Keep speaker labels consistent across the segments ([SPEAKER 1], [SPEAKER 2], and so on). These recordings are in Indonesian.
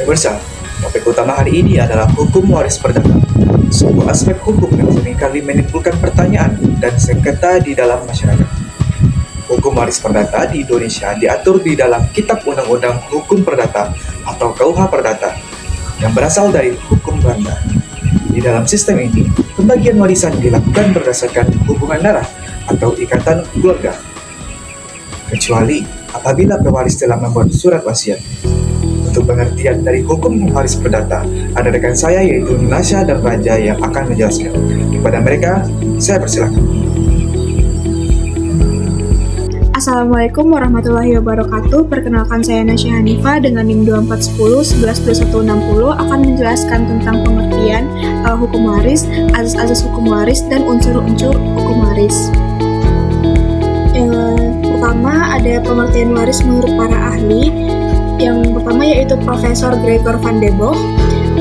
[SPEAKER 1] Pemirsa, topik utama hari ini adalah hukum waris perdata, sebuah aspek hukum yang seringkali menimbulkan pertanyaan dan sengketa di dalam masyarakat. Hukum waris perdata di Indonesia diatur di dalam Kitab Undang-Undang Hukum Perdata atau KUH Perdata yang berasal dari hukum Belanda. Di dalam sistem ini, pembagian warisan dilakukan berdasarkan hubungan darah atau ikatan keluarga, kecuali apabila pewaris telah membuat surat wasiat. Untuk pengertian dari hukum waris perdata, ada rekan saya yaitu Nasya dan Raja yang akan menjelaskan. Kepada mereka, saya persilakan.
[SPEAKER 2] Assalamualaikum warahmatullahi wabarakatuh. Perkenalkan saya Nasya Hanifa dengan NIM 2410 112160 akan menjelaskan tentang pengertian hukum waris, azas-azas hukum waris, dan unsur-unsur hukum waris. Pertama ada pengertian waris menurut para ahli. Yang pertama yaitu Profesor Gregor van de Bosch.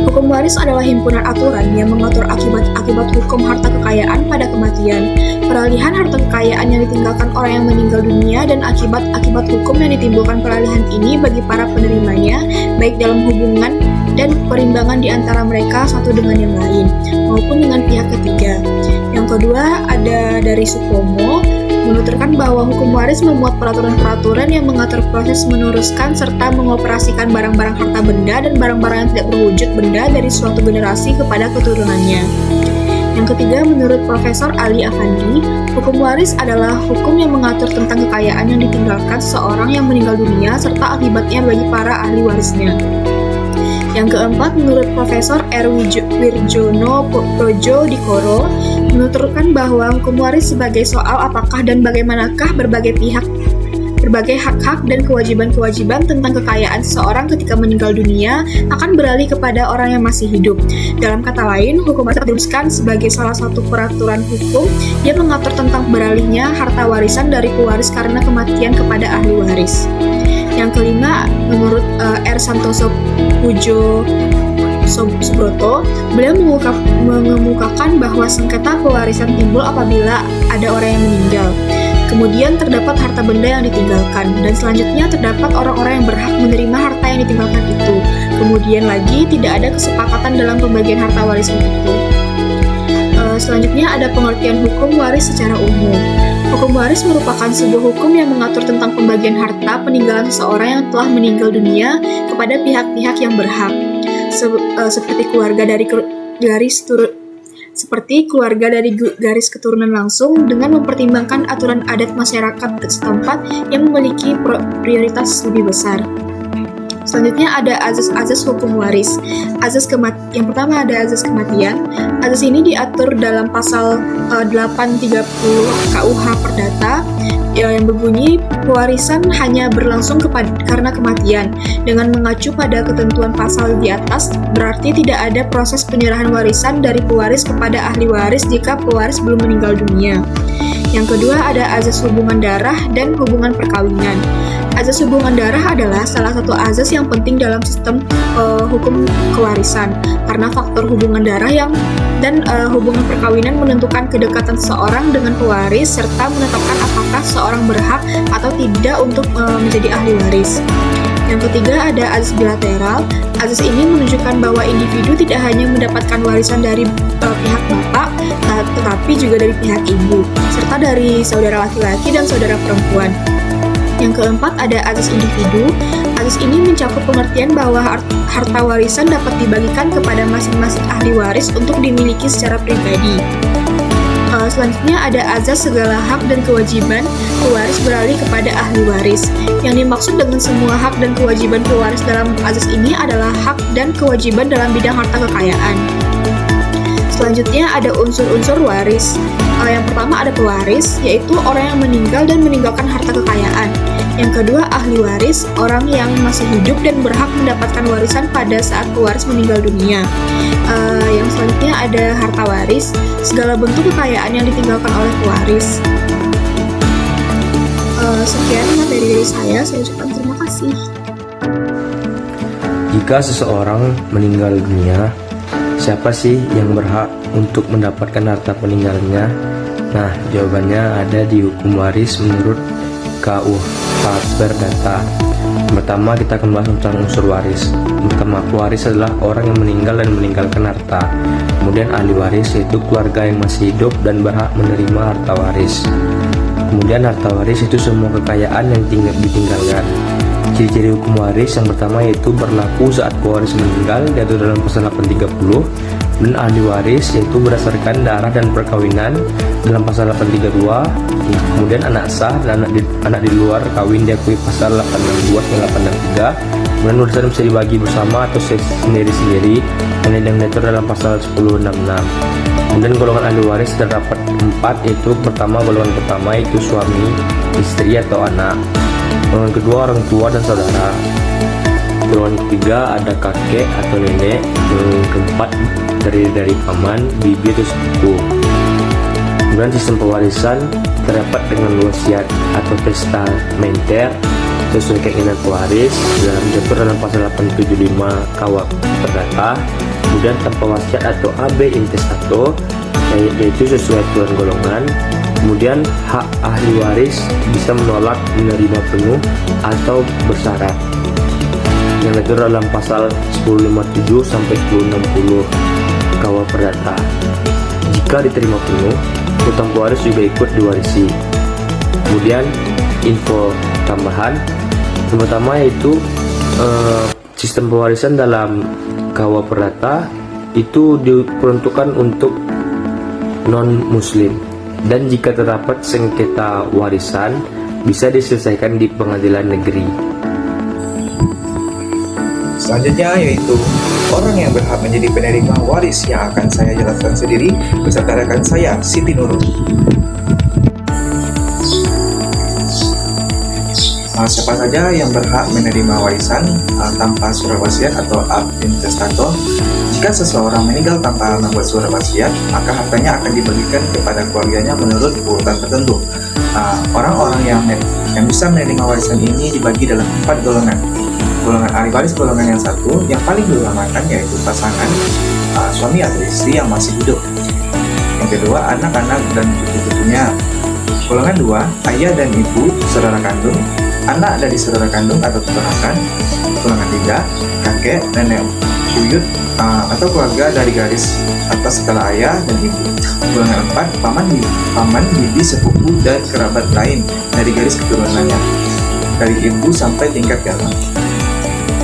[SPEAKER 2] Hukum waris adalah himpunan aturan yang mengatur akibat-akibat hukum harta kekayaan pada kematian, peralihan harta kekayaan yang ditinggalkan orang yang meninggal dunia, dan akibat-akibat hukum yang ditimbulkan peralihan ini bagi para penerimanya, baik dalam hubungan dan perimbangan di antara mereka satu dengan yang lain, maupun dengan pihak ketiga. Yang kedua ada dari Supomo, menuturkan bahwa hukum waris memuat peraturan-peraturan yang mengatur proses meneruskan serta mengoperasikan barang-barang harta benda dan barang-barang yang tidak berwujud benda dari suatu generasi kepada keturunannya. Yang ketiga, menurut Profesor Ali Afandi, hukum waris adalah hukum yang mengatur tentang kekayaan yang ditinggalkan seseorang yang meninggal dunia serta akibatnya bagi para ahli warisnya. Yang keempat, menurut Profesor R. Wirjono Prodjodikoro, menuturkan bahwa hukum waris sebagai soal apakah dan bagaimanakah berbagai hak-hak dan kewajiban-kewajiban tentang kekayaan seseorang ketika meninggal dunia akan beralih kepada orang yang masih hidup. Dalam kata lain, hukum waris diteruskan sebagai salah satu peraturan hukum yang mengatur tentang beralihnya harta warisan dari pewaris karena kematian kepada ahli waris. Yang kelima, menurut R. Santoso Pujo Subroto, beliau mengemukakan bahwa sengketa pewarisan timbul apabila ada orang yang meninggal. Kemudian terdapat harta benda yang ditinggalkan, dan selanjutnya terdapat orang-orang yang berhak menerima harta yang ditinggalkan itu. Kemudian lagi tidak ada kesepakatan dalam pembagian harta warisan itu. Selanjutnya ada pengertian hukum waris secara umum. Hukum waris merupakan sebuah hukum yang mengatur tentang pembagian harta peninggalan seseorang yang telah meninggal dunia kepada pihak-pihak yang berhak, seperti keluarga dari garis keturunan langsung, dengan mempertimbangkan aturan adat masyarakat setempat yang memiliki prioritas lebih besar. Selanjutnya ada azas-azas hukum waris. Yang pertama ada azas kematian. Azas ini diatur dalam pasal 830 KUH Perdata yang berbunyi pewarisan hanya berlangsung karena kematian. Dengan mengacu pada ketentuan pasal di atas, berarti tidak ada proses penyerahan warisan dari pewaris kepada ahli waris jika pewaris belum meninggal dunia. Yang kedua ada azas hubungan darah dan hubungan perkawinan. Azas hubungan darah adalah salah satu azas yang penting dalam sistem hukum kewarisan, karena faktor hubungan darah dan hubungan perkawinan menentukan kedekatan seseorang dengan pewaris serta menetapkan apakah seseorang berhak atau tidak untuk menjadi ahli waris. Yang ketiga ada azas bilateral. Azas ini menunjukkan bahwa individu tidak hanya mendapatkan warisan dari pihak bapak, tetapi juga dari pihak ibu, serta dari saudara laki-laki dan saudara perempuan. Yang keempat ada azas individu. Azas ini mencakup pengertian bahwa harta warisan dapat dibagikan kepada masing-masing ahli waris untuk dimiliki secara pribadi. Selanjutnya ada azas segala hak dan kewajiban pewaris beralih kepada ahli waris. Yang dimaksud dengan semua hak dan kewajiban pewaris dalam azas ini adalah hak dan kewajiban dalam bidang harta kekayaan. Selanjutnya ada unsur-unsur waris. Yang pertama ada pewaris, yaitu orang yang meninggal dan meninggalkan harta kekayaan. Yang kedua ahli waris, orang yang masih hidup dan berhak mendapatkan warisan pada saat pewaris meninggal dunia. Yang selanjutnya ada harta waris, segala bentuk kekayaan yang ditinggalkan oleh pewaris. Sekian dari saya ucapkan terima kasih.
[SPEAKER 3] Jika seseorang meninggal dunia, siapa sih yang berhak untuk mendapatkan harta peninggalannya? Nah, jawabannya ada di hukum waris menurut KUH Perdata. Pertama, kita akan bahas tentang unsur waris. Pertama, pewaris adalah orang yang meninggal dan meninggalkan harta. Kemudian ahli waris yaitu keluarga yang masih hidup dan berhak menerima harta waris. Kemudian harta waris itu semua kekayaan yang ditinggalkan. Ciri-ciri hukum waris yang pertama yaitu berlaku saat pewaris meninggal, yaitu dalam pasal 830. Dan ahli waris yaitu berdasarkan darah dan perkawinan dalam pasal 832. Kemudian anak sah dan anak di luar kawin diakui pasal 862 dan 863. Kemudian warisan bisa dibagi bersama atau sendiri-sendiri yang diatur dalam pasal 1066. Kemudian golongan ahli waris terdapat 4, yaitu pertama, golongan pertama yaitu suami, istri atau anak. Golongan kedua orang tua dan saudara. Golongan ketiga ada kakek atau nenek. Golongan keempat dari paman, bibi atau sepupu. Kemudian sistem pewarisan terdapat dengan wasiat atau testamenter sesuai keinginan pewaris diatur dalam pasal 875 KUH Perdata. Kemudian tanpa wasiat atau AB intestato yaitu sesuai aturan golongan. Kemudian hak ahli waris bisa menolak menerima penuh atau bersyarat yang diatur dalam pasal 1057 sampai 1060 KUH Perdata. Jika diterima penuh, hutang pewaris juga ikut diwarisi. Kemudian info tambahan yang pertama yaitu sistem pewarisan dalam KUH Perdata itu diperuntukkan untuk non-muslim, dan jika terdapat sengketa warisan bisa diselesaikan di pengadilan negeri.
[SPEAKER 1] Selanjutnya yaitu orang yang berhak menjadi penerima waris yang akan saya jelaskan sendiri beserta rekan saya, Siti Nurul. Siapa saja yang berhak menerima warisan tanpa surat wasiat atau ab intestato? Jika seseorang meninggal tanpa membuat surat wasiat, maka hartanya akan dibagikan kepada keluarganya menurut urutan tertentu. Orang-orang yang bisa menerima warisan ini dibagi dalam 4 golongan. Golongan ahli waris golongan yang satu, yang paling diutamakan yaitu pasangan suami atau istri yang masih hidup. Yang kedua, anak-anak dan cucu-cucunya. Golongan 2, ayah dan ibu, saudara kandung, anak dari saudara kandung atau keponakan. Golongan 3, kakek, nenek, buyut atau keluarga dari garis atas setelah ayah dan ibu. Golongan 4, paman, bibi, sepupu dan kerabat lain dari garis keturunannya, dari ibu sampai tingkat ke-6.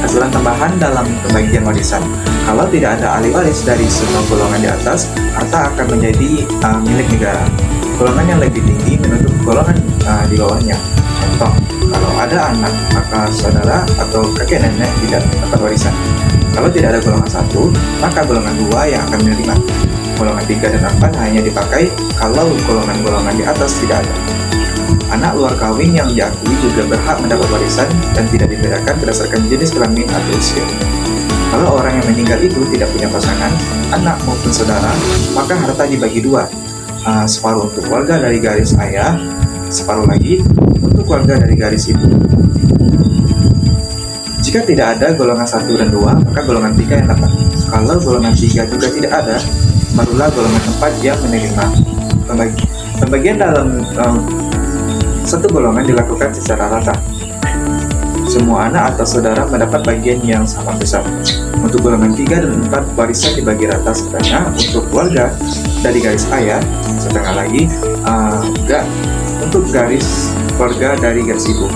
[SPEAKER 1] Aturan tambahan dalam pembagian warisan: kalau tidak ada ahli waris dari semua golongan di atas, harta akan menjadi milik negara. Golongan yang lebih tinggi menutup golongan di bawahnya. Contoh, kalau ada anak, maka saudara atau kakek nenek tidak dapat warisan. Kalau tidak ada golongan 1, maka golongan 2 yang akan menerima. Golongan 3 dan 4 hanya dipakai kalau golongan-golongan di atas tidak ada. Anak luar kawin yang diakui juga berhak mendapat warisan dan tidak dibedakan berdasarkan jenis kelamin atau usia. Kalau orang yang meninggal itu tidak punya pasangan, anak maupun saudara, maka harta dibagi 2. Separuh untuk keluarga dari garis ayah, separuh lagi untuk keluarga dari garis ibu. Jika tidak ada golongan 1 dan 2, maka golongan 3 yang dapat. Kalau golongan 3 juga tidak ada, barulah golongan 4 yang menerima. Pembagian dalam satu golongan dilakukan secara rata. Semua anak atau saudara mendapat bagian yang sama besar. Untuk golongan 3 dan 4, warisan dibagi rata setengah untuk keluarga dari garis ayah, setengah lagi untuk garis keluarga dari garis ibu.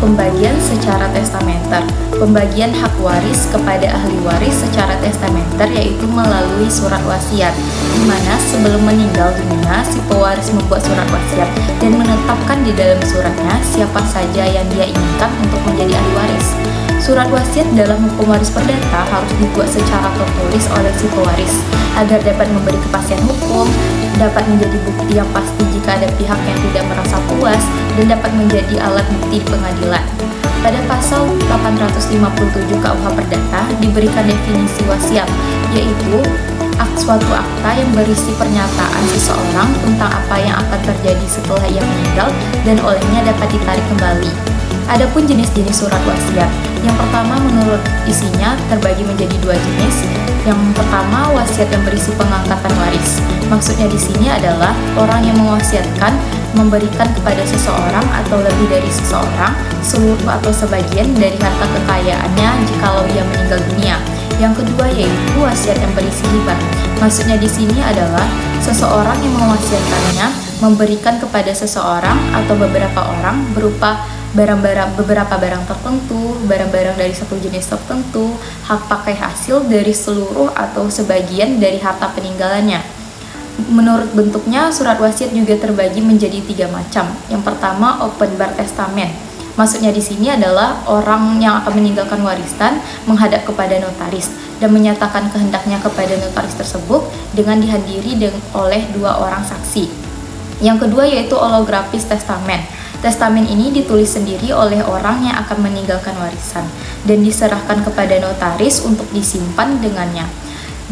[SPEAKER 4] Pembagian secara testamenter. Pembagian hak waris kepada ahli waris secara testamenter yaitu melalui surat wasiat, di mana sebelum meninggal dunia si pewaris membuat surat wasiat dan menetapkan di dalam suratnya siapa saja yang dia inginkan untuk menjadi ahli waris. Surat wasiat dalam hukum waris perdata harus dibuat secara tertulis oleh si pewaris agar dapat memberi kepastian hukum, dapat menjadi bukti yang pasti jika ada pihak yang tidak merasa puas, dan dapat menjadi alat bukti di pengadilan. Pada pasal 857 KUH Perdata diberikan definisi wasiat, yaitu suatu akta yang berisi pernyataan seseorang tentang apa yang akan terjadi setelah ia meninggal dan olehnya dapat ditarik kembali. Adapun jenis-jenis surat wasiat, yang pertama menurut isinya terbagi menjadi 2 jenis. Yang pertama, wasiat yang berisi pengangkatan waris. Maksudnya di sini adalah orang yang mewasiatkan memberikan kepada seseorang atau lebih dari seseorang seluruh atau sebagian dari harta kekayaannya jikalau ia meninggal dunia. Yang kedua yaitu wasiat yang berisi hibah. Maksudnya di sini adalah seseorang yang mewasiatkannya memberikan kepada seseorang atau beberapa orang berupa beberapa barang tertentu, barang-barang dari satu jenis tertentu, hak pakai hasil dari seluruh atau sebagian dari harta peninggalannya. Menurut bentuknya, surat wasiat juga terbagi menjadi 3 macam. Yang pertama, open bar testament. Maksudnya di sini adalah orang yang akan meninggalkan warisan menghadap kepada notaris dan menyatakan kehendaknya kepada notaris tersebut dengan dihadiri oleh 2 orang saksi. Yang kedua yaitu holografis testamen. Testamen ini ditulis sendiri oleh orang yang akan meninggalkan warisan dan diserahkan kepada notaris untuk disimpan dengannya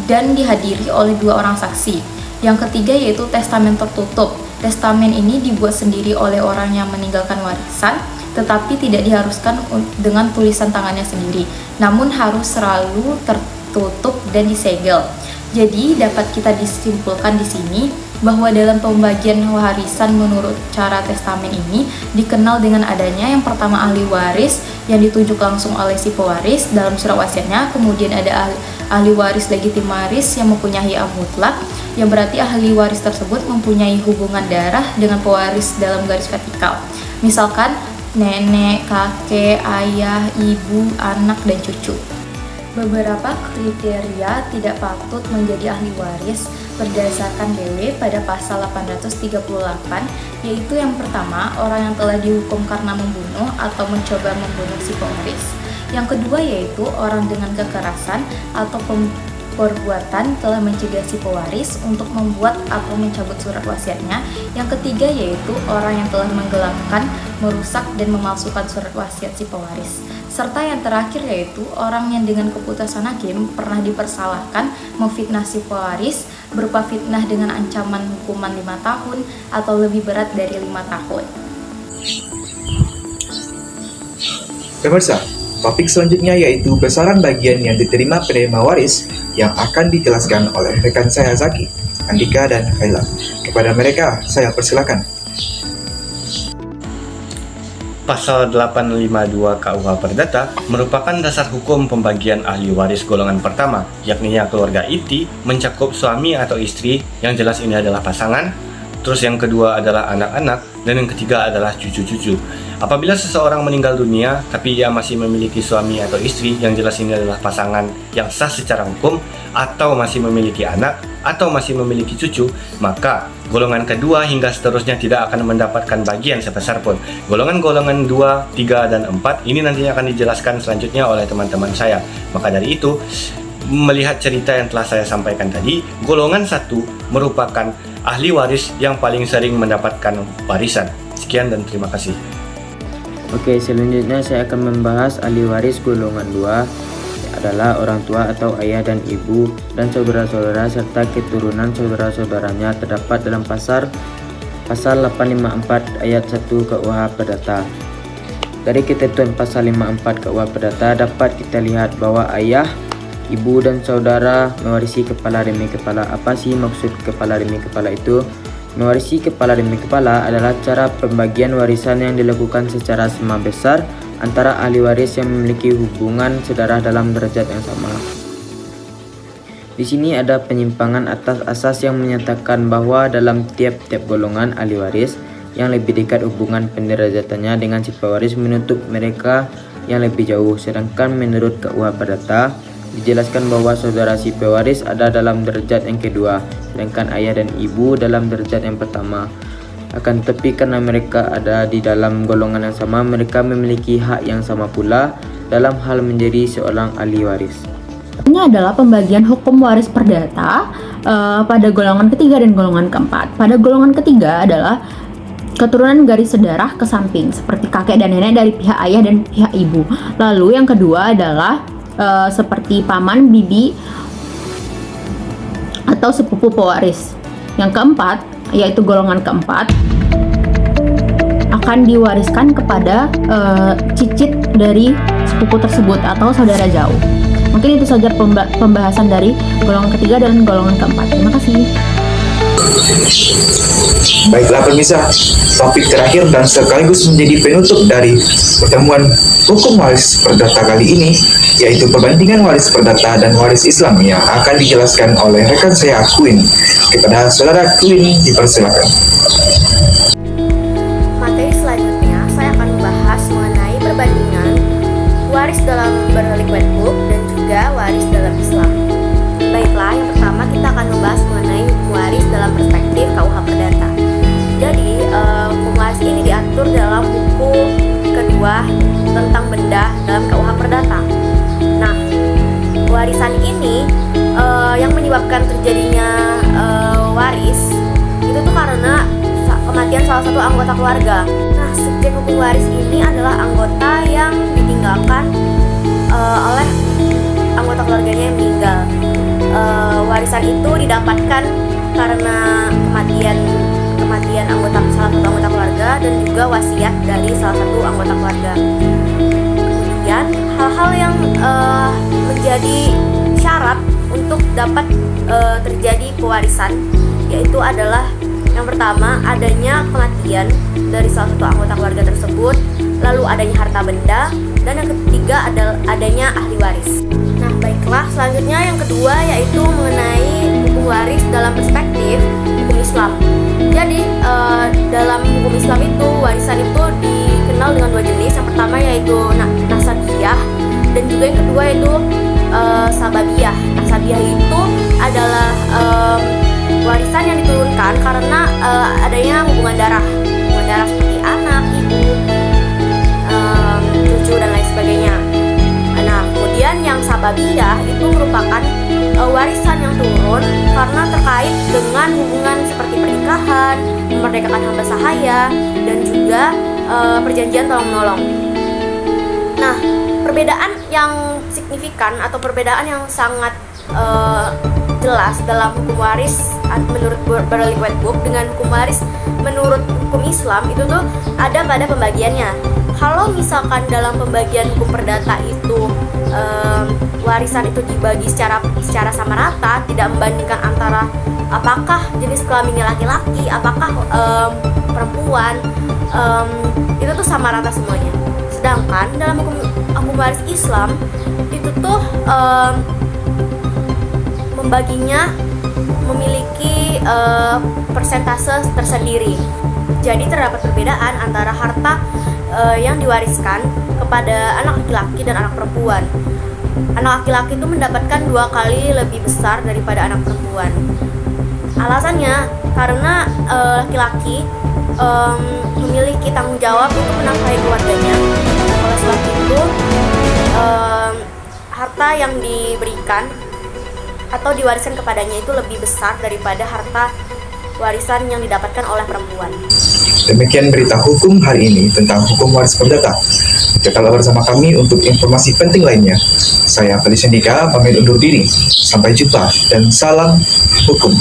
[SPEAKER 4] dan dihadiri oleh 2 orang saksi. Yang ketiga yaitu testamen tertutup. Testamen ini dibuat sendiri oleh orang yang meninggalkan warisan, tetapi tidak diharuskan dengan tulisan tangannya sendiri, namun harus selalu tertutup dan disegel. Jadi dapat kita disimpulkan di sini bahwa dalam pembagian warisan menurut cara testamen ini dikenal dengan adanya yang pertama ahli waris yang ditunjuk langsung oleh si pewaris dalam surat wasiatnya, kemudian ada ahli waris legitimaris yang mempunyai hak mutlak, yang berarti ahli waris tersebut mempunyai hubungan darah dengan pewaris dalam garis vertikal. Misalkan nenek, kakek, ayah, ibu, anak, dan cucu. Beberapa kriteria tidak patut menjadi ahli waris berdasarkan DW pada pasal 838, yaitu yang pertama, orang yang telah dihukum karena membunuh atau mencoba membunuh si pewaris. Yang kedua yaitu orang dengan kekerasan atau perbuatan telah mencegah si pewaris untuk membuat atau mencabut surat wasiatnya. Yang ketiga yaitu orang yang telah menggelapkan, merusak, dan memalsukan surat wasiat si pewaris. Serta yang terakhir yaitu orang yang dengan keputusan hakim pernah dipersalahkan memfitnah si pewaris berupa fitnah dengan ancaman hukuman 5 tahun atau lebih berat dari 5 tahun.
[SPEAKER 1] Pemirsa, topik selanjutnya yaitu besaran bagian yang diterima penerima waris yang akan dijelaskan oleh rekan saya Zaki, Andika, dan Khaila. Kepada mereka, saya persilakan.
[SPEAKER 3] Pasal 852 KUH Perdata merupakan dasar hukum pembagian ahli waris golongan pertama, yakni keluarga inti mencakup suami atau istri, yang jelas ini adalah pasangan, terus yang kedua adalah anak-anak, dan yang ketiga adalah cucu-cucu. Apabila seseorang meninggal dunia tapi ia masih memiliki suami atau istri, yang jelas ini adalah pasangan yang sah secara hukum, atau masih memiliki anak, atau masih memiliki cucu, maka golongan kedua hingga seterusnya tidak akan mendapatkan bagian sebesar pun. Golongan-golongan 2, 3, dan 4 ini nantinya akan dijelaskan selanjutnya oleh teman-teman saya. Maka dari itu, melihat cerita yang telah saya sampaikan tadi, golongan 1 merupakan ahli waris yang paling sering mendapatkan warisan. Sekian dan terima kasih.
[SPEAKER 5] Oke, selanjutnya saya akan membahas ahli waris golongan 2 adalah orang tua atau ayah dan ibu dan saudara-saudara serta keturunan saudara-saudaranya terdapat dalam pasal 854 ayat 1 KUH Perdata. Dari ketentuan pasal 54 KUH Perdata dapat kita lihat bahwa ayah, ibu, dan saudara mewarisi kepala demi kepala. Apa sih maksud kepala demi kepala itu? Mewarisi kepala demi kepala adalah cara pembagian warisan yang dilakukan secara sama besar antara ahli waris yang memiliki hubungan sedarah dalam derajat yang sama. Di sini ada penyimpangan atas asas yang menyatakan bahwa dalam tiap-tiap golongan ahli waris yang lebih dekat hubungan penderajatannya dengan si pewaris menutup mereka yang lebih jauh, sedangkan menurut KUH Perdata dijelaskan bahwa saudara si pewaris ada dalam derajat yang kedua, sedangkan ayah dan ibu dalam derajat yang pertama. Akan tetapi karena mereka ada di dalam golongan yang sama, mereka memiliki hak yang sama pula dalam hal menjadi seorang ahli waris.
[SPEAKER 6] Ini adalah pembagian hukum waris perdata pada golongan ketiga dan golongan keempat. Pada golongan ketiga adalah keturunan garis sedarah ke samping, seperti kakek dan nenek dari pihak ayah dan pihak ibu. Lalu yang kedua adalah seperti paman, bibi, atau sepupu pewaris. Yang keempat, yaitu golongan keempat, akan diwariskan kepada cicit dari sepupu tersebut atau saudara jauh. Mungkin itu saja pembahasan dari golongan ketiga dan golongan keempat. Terima kasih.
[SPEAKER 1] Baiklah pemirsa, topik terakhir dan sekaligus menjadi penutup dari pertemuan hukum waris perdata kali ini, yaitu perbandingan waris perdata dan waris Islam yang akan dijelaskan oleh rekan saya Queen. Kepada saudara Queen, dipersilakan.
[SPEAKER 7] Materi selanjutnya saya akan membahas mengenai perbandingan waris dalam Berliquid Book dan juga waris dalam Islam. Baiklah, yang pertama kita akan membahas mengenai hukum waris dalam perspektif KUH Perdata. Jadi, hukum waris ini diatur dalam buku kedua tentang benda dalam KUH Perdata. Nah, warisan ini yang menyebabkan terjadinya waris itu tuh karena kematian salah satu anggota keluarga. Nah, subjek hukum waris ini adalah anggota yang ditinggalkan oleh anggota keluarganya yang meninggal. Warisan itu didapatkan karena kematian salah satu anggota keluarga dan juga wasiat dari salah satu anggota keluarga. Kemudian hal-hal yang menjadi syarat untuk dapat terjadi pewarisan yaitu adalah yang pertama adanya kematian dari salah satu anggota keluarga tersebut, lalu adanya harta benda, dan yang ketiga adalah adanya ahli waris. Nah, baiklah, selanjutnya yang kedua yaitu mengenai hukum waris dalam perspektif hukum Islam. Jadi dalam hukum Islam itu warisan itu dikenal dengan dua jenis. Yang pertama yaitu nasabiyah dan juga yang kedua yaitu sababiyah. Nasabiyah itu adalah warisan yang diturunkan karena adanya hubungan darah seperti anak, ibu, cucu dan lain sebagainya. Nah, kemudian yang sababiyah itu merupakan warisan yang turun karena terkait dengan hubungan seperti pernikahan, memerdekakan hamba sahaya, dan juga perjanjian tolong-menolong. Nah, perbedaan yang signifikan atau perbedaan yang sangat jelas dalam hukum waris menurut Berliquid Book dengan hukum waris menurut hukum Islam itu tuh ada pada pembagiannya. Kalau misalkan dalam pembagian hukum perdata itu warisan itu dibagi secara sama rata, tidak membandingkan antara apakah jenis kelaminnya laki-laki, apakah perempuan, itu tuh sama rata semuanya. Sedangkan dalam hukum waris Islam itu tuh membaginya memiliki persentase tersendiri. Jadi terdapat perbedaan antara harta yang diwariskan kepada anak laki-laki dan anak perempuan. Anak laki-laki itu mendapatkan 2 kali lebih besar daripada anak perempuan. Alasannya karena laki-laki memiliki tanggung jawab untuk menafkahi keluarganya. Oleh sebab itu harta yang diberikan atau diwariskan kepadanya itu lebih besar daripada harta warisan yang didapatkan oleh perempuan.
[SPEAKER 1] Demikian berita hukum hari ini tentang hukum waris perdata. Tetaplah bersama kami untuk informasi penting lainnya. Saya Felicia Dika, pamit undur diri. Sampai jumpa dan salam hukum.